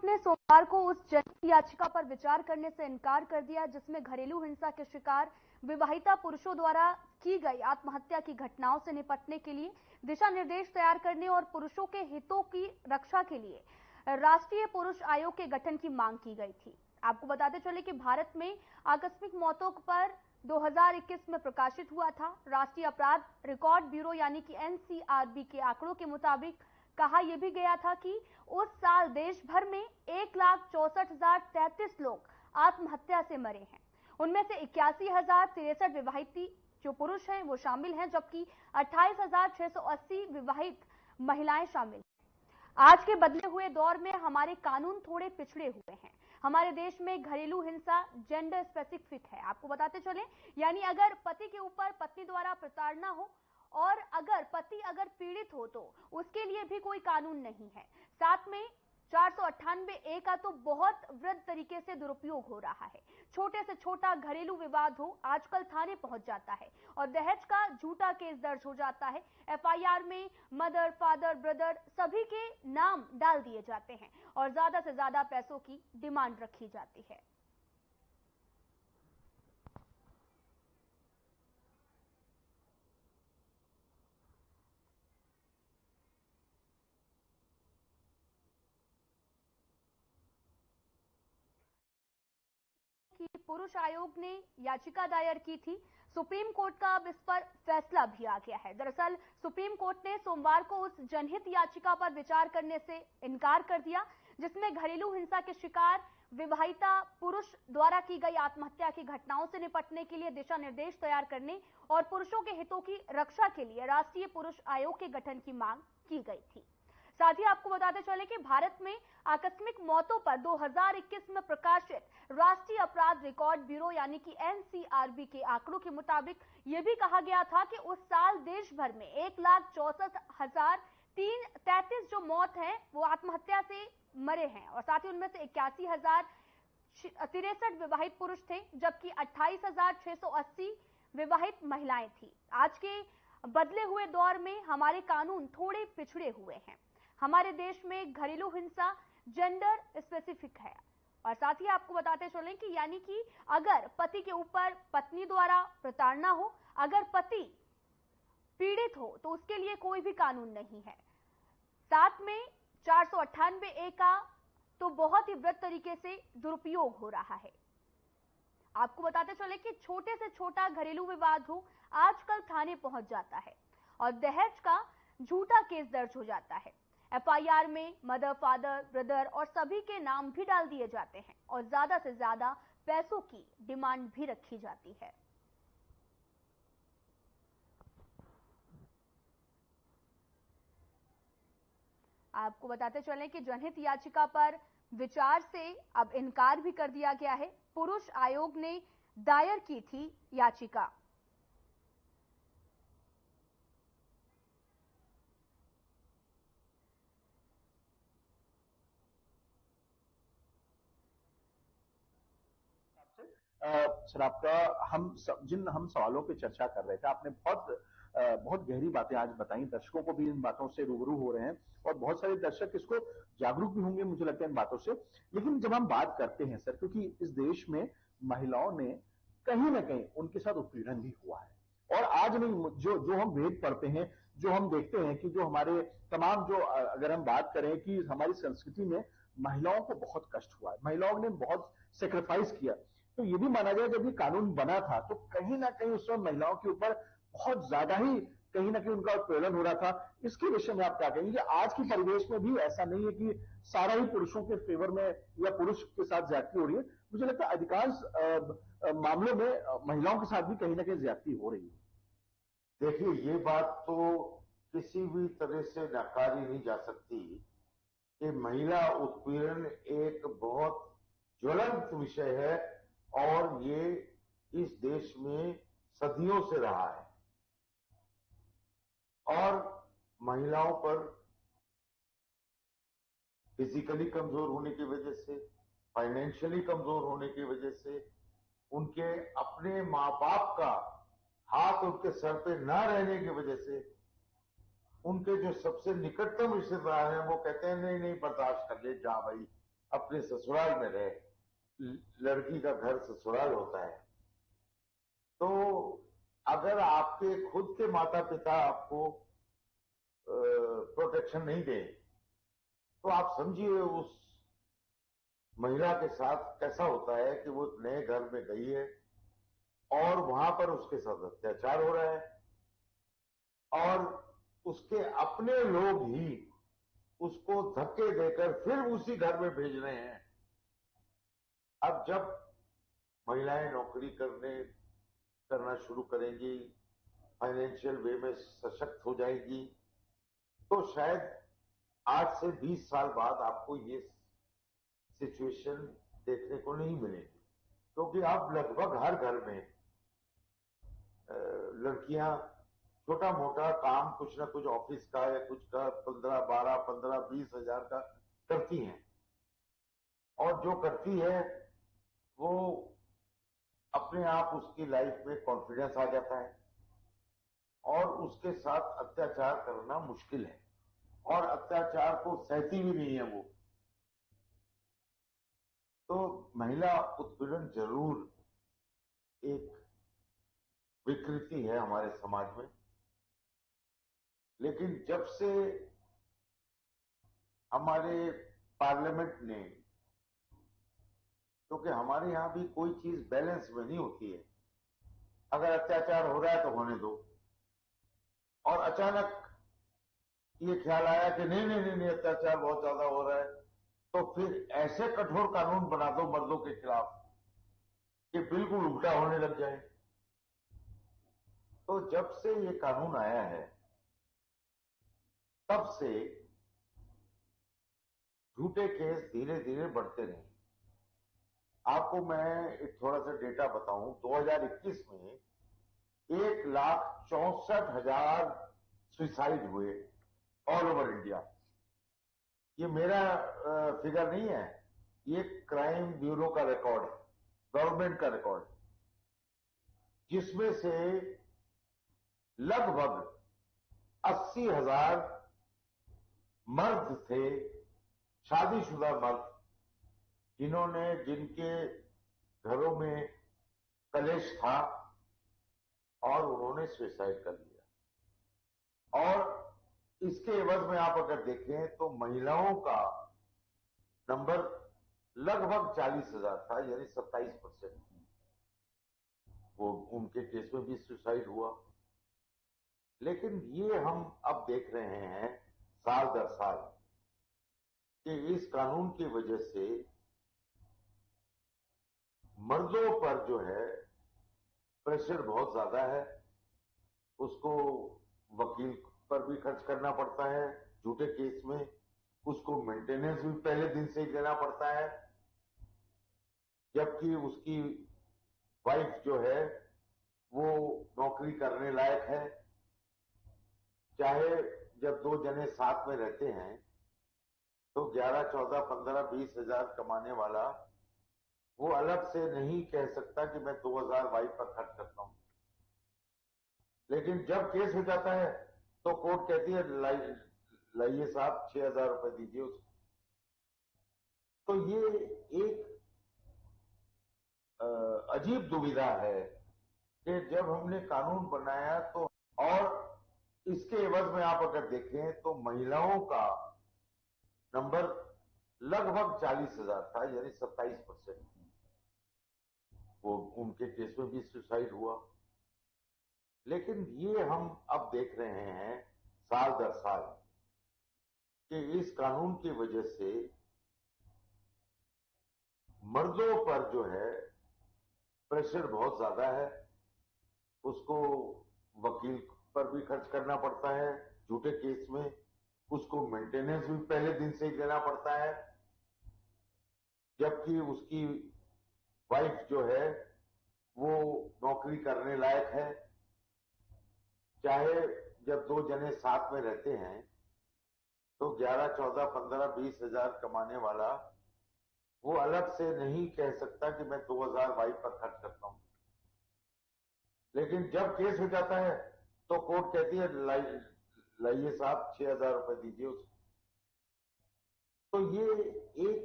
ने सोमवार को उस जनहित याचिका पर विचार करने से इनकार कर दिया जिसमें घरेलू हिंसा के शिकार विवाहिता पुरुषों द्वारा की गई आत्महत्या की घटनाओं से निपटने के लिए दिशा निर्देश तैयार करने और पुरुषों के हितों की रक्षा के लिए राष्ट्रीय पुरुष आयोग के गठन की मांग की गई थी। आपको बताते चले कि भारत में आकस्मिक मौतों पर 2021 में प्रकाशित हुआ था। राष्ट्रीय अपराध रिकॉर्ड ब्यूरो यानी कि एनसीआरबी के आंकड़ों के मुताबिक कहा यह भी गया था कि उस साल देश भर में 1,64,033 लोग आत्महत्या से मरे हैं। उनमें से 81,063 विवाहित जो पुरुष हैं वो शामिल हैं, जबकि 28,680 विवाहित महिलाएं शामिल हैं। आज के बदले हुए दौर में हमारे कानून थोड़े पिछड़े हुए हैं। हमारे देश में घरेलू हिंसा जेंडर स्पेसिफिक है। आपको बताते चले, यानी अगर पति के ऊपर पत्नी द्वारा प्रताड़ना हो और अगर पति पीड़ित हो तो उसके लिए भी कोई कानून नहीं है। साथ में 498A का तो बहुत वृहद तरीके से दुरुपयोग हो रहा है। छोटे से छोटा घरेलू विवाद हो आजकल थाने पहुंच जाता है और दहेज का झूठा केस दर्ज हो जाता है। एफआईआर में मदर, फादर, ब्रदर सभी के नाम डाल दिए जाते हैं और ज्यादा से ज्यादा पैसों की डिमांड रखी जाती है। कि पुरुष आयोग ने याचिका दायर की थी। सुप्रीम कोर्ट का अब इस पर फैसला भी आ गया है। दरअसल सुप्रीम कोर्ट ने सोमवार को उस जनहित याचिका पर विचार करने से इनकार कर दिया जिसमें घरेलू हिंसा के शिकार विवाहिता पुरुष द्वारा की गई आत्महत्या की घटनाओं से निपटने के लिए दिशा निर्देश तैयार करने और पुरुषों के हितों की रक्षा के लिए राष्ट्रीय पुरुष आयोग के गठन की मांग की गई थी। साथ ही आपको बताते चले कि भारत में आकस्मिक मौतों पर 2021 में प्रकाशित राष्ट्रीय अपराध रिकॉर्ड ब्यूरो यानी कि एनसीआरबी के आंकड़ों के मुताबिक यह भी कहा गया था कि उस साल देश भर में 1,64,033 जो मौत हैं वो आत्महत्या से मरे हैं और साथ ही उनमें से 81,063 विवाहित पुरुष थे, जबकि 28,680 विवाहित महिलाएं थी। आज के बदले हुए दौर में हमारे कानून थोड़े पिछड़े हुए हैं। हमारे देश में घरेलू हिंसा जेंडर स्पेसिफिक है और साथ ही आपको बताते चले कि यानी कि अगर पति के ऊपर पत्नी द्वारा प्रताड़ना हो, अगर पति पीड़ित हो तो उसके लिए कोई भी कानून नहीं है। साथ में 498A का तो बहुत ही वृहद तरीके से दुरुपयोग हो रहा है। आपको बताते चले कि छोटे से छोटा घरेलू विवाद हो आजकल थाने पहुंच जाता है और दहेज का झूठा केस दर्ज हो जाता है। एफआईआर में मदर, फादर, ब्रदर और सभी के नाम भी डाल दिए जाते हैं और ज्यादा से ज्यादा पैसों की डिमांड भी रखी जाती है। आपको बताते चलें कि जनहित याचिका पर विचार से अब इनकार भी कर दिया गया है। पुरुष आयोग ने दायर की थी याचिका। सर, आपका जिन हम सवालों पे चर्चा कर रहे थे, आपने बहुत गहरी बातें आज बताई। दर्शकों को भी इन बातों से रूबरू हो रहे हैं और बहुत सारे दर्शक इसको जागरूक भी होंगे मुझे लगता है इन बातों से। लेकिन जब हम बात करते हैं सर, क्योंकि इस देश में महिलाओं ने कहीं ना कहीं उनके साथ उत्पीड़न भी हुआ है और आज नहीं, जो हम वेद पढ़ते हैं, जो हम देखते हैं कि जो हमारे तमाम अगर हम बात करें कि हमारी संस्कृति में महिलाओं को बहुत कष्ट हुआ है, महिलाओं ने बहुत सेक्रीफाइस किया। तो ये भी माना गया जब ये कानून बना था तो कहीं ना कहीं उस समय महिलाओं के ऊपर बहुत ज्यादा ही कहीं ना कहीं उनका उत्पीड़न हो रहा था। इसके विषय में आप क्या कहेंगे? आज के परिवेश में भी ऐसा नहीं है कि सारा ही पुरुषों के फेवर में या पुरुष के साथ ज्यादती हो रही है। मुझे लगता है अधिकांश मामलों में महिलाओं के साथ भी कहीं ना कहीं ज्यादती हो रही है। देखिए, ये बात तो किसी भी तरह से नकारी नहीं जा सकती कि महिला उत्पीड़न एक बहुत ज्वलंत विषय है और ये इस देश में सदियों से रहा है और महिलाओं पर फिजिकली कमजोर होने की वजह से, फाइनेंशियली कमजोर होने की वजह से, उनके अपने माँ बाप का हाथ उनके सर पे न रहने की वजह से, उनके जो सबसे निकटतम रिश्तेदार हैं वो कहते हैं नहीं नहीं बर्दाश्त कर ले, जा भाई अपने ससुराल में रहे, लड़की का घर ससुराल होता है। तो अगर आपके खुद के माता पिता आपको प्रोटेक्शन नहीं दे, तो आप समझिए उस महिला के साथ कैसा होता है कि वो नए घर में गई है और वहां पर उसके साथ अत्याचार हो रहा है और उसके अपने लोग ही उसको धक्के देकर फिर उसी घर में भेज रहे हैं। अब जब महिलाएं नौकरी करना शुरू करेंगी, फाइनेंशियल वे में सशक्त हो जाएगी, तो शायद 8 से 20 साल बाद आपको ये सिचुएशन देखने को नहीं मिलेगी, क्योंकि अब लगभग हर घर में लड़कियां छोटा मोटा काम कुछ ना कुछ ऑफिस का या कुछ का 15, 12, 15, 20 हजार का करती हैं, और जो करती है वो अपने आप उसकी लाइफ में कॉन्फिडेंस आ जाता है और उसके साथ अत्याचार करना मुश्किल है और अत्याचार को सहती भी नहीं है वो। तो महिला उत्पीड़न जरूर एक विकृति है हमारे समाज में, लेकिन जब से हमारे पार्लियामेंट ने, क्योंकि हमारे यहां भी कोई चीज बैलेंस में नहीं होती है, अगर अत्याचार हो रहा है तो होने दो, और अचानक ये ख्याल आया कि नहीं नहीं नहीं, नहीं अत्याचार बहुत ज्यादा हो रहा है, तो फिर ऐसे कठोर कानून बना दो मर्दों के खिलाफ कि बिल्कुल उल्टा होने लग जाए। तो जब से ये कानून आया है तब से झूठे केस धीरे धीरे बढ़ते रहे। आपको मैं एक थोड़ा सा डेटा बताऊं, 2021 में 1,64,000 सुसाइड हुए ऑल ओवर इंडिया। ये मेरा फिगर नहीं है, ये क्राइम ब्यूरो का रिकॉर्ड है, गवर्नमेंट का रिकॉर्ड, जिसमें से लगभग 80,000 मर्द थे, शादीशुदा मर्द, जिनके घरों में कलेश था और उन्होंने सुसाइड कर लिया। और इसके एवज में आप अगर देखें तो महिलाओं का नंबर लगभग 40,000 था, यानी 27%। वो उनके केस में भी सुसाइड हुआ। लेकिन ये हम अब देख रहे हैं साल दर साल कि इस कानून की वजह से मर्दों पर जो है प्रेशर बहुत ज्यादा है। उसको वकील पर भी खर्च करना पड़ता है झूठे केस में, उसको मेंटेनेंस भी पहले दिन से ही देना पड़ता है, जबकि उसकी वाइफ जो है वो नौकरी करने लायक है। चाहे जब दो जने साथ में रहते हैं तो 11, 14, 15, 20 हजार कमाने वाला वो अलग से नहीं कह सकता कि मैं 2,000 वाइफ पर खर्च करता हूं। लेकिन जब केस हो जाता है तो कोर्ट कहती है लाइए साहब 6,000 रुपए दीजिए उसको। तो ये एक अजीब दुविधा है कि जब हमने कानून बनाया तो, और इसके एवज में आप अगर देखें तो महिलाओं का नंबर लगभग 40,000 था, यानी 27%। वो उनके केस में भी सुसाइड हुआ। लेकिन ये हम अब देख रहे हैं साल दर साल कि इस कानून की वजह से मर्दों पर जो है प्रेशर बहुत ज्यादा है। उसको वकील पर भी खर्च करना पड़ता है झूठे केस में, उसको मेंटेनेंस भी पहले दिन से ही देना पड़ता है, जबकि उसकी वाइफ जो है वो नौकरी करने लायक है। चाहे जब दो जने साथ में रहते हैं तो 11, 14, 15, 20 हजार कमाने वाला वो अलग से नहीं कह सकता कि मैं 2,000 वाइफ पर खर्च करता हूं। लेकिन जब केस हो जाता है तो कोर्ट कहती है लाइए साहब 6,000 रुपए दीजिए उसको। तो ये एक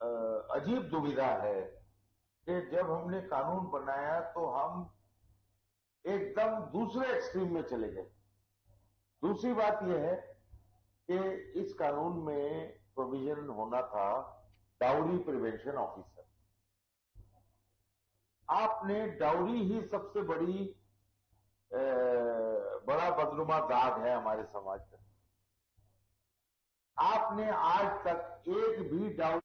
अजीब दुविधा है कि जब हमने कानून बनाया तो हम एकदम दूसरे एक्सट्रीम में चले गए। दूसरी बात यह है कि इस कानून में प्रोविजन होना था डाउरी प्रिवेंशन ऑफिसर। आपने डाउरी ही सबसे बड़ा बदनुमा दाग है हमारे समाज का। आपने आज तक एक भी डाउरी